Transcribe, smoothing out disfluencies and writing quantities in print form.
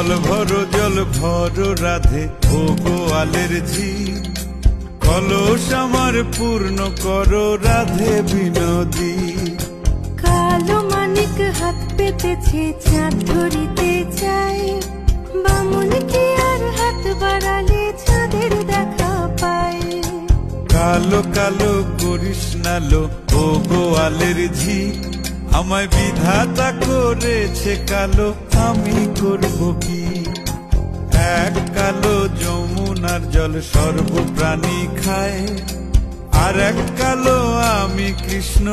জল ভরো রাধে ও গোয়ালের ঝি, কলস আমার পূর্ণ করো রাধে বিনোদী। কালো মানিক হাত পেতেছে চাঁদ ধরিতে চাই, বামুন কি আর হাত বাড়ালে চাঁদের দেখা পায়। কালো কালো করিস নালো ও গোয়ালের ঝি, আমায় বিধাতা করেছে কালো, আমি করব কি? এক কালো যমুনার জল সর্বপ্রাণী খায়, আর এক কালো আমি কৃষ্ণ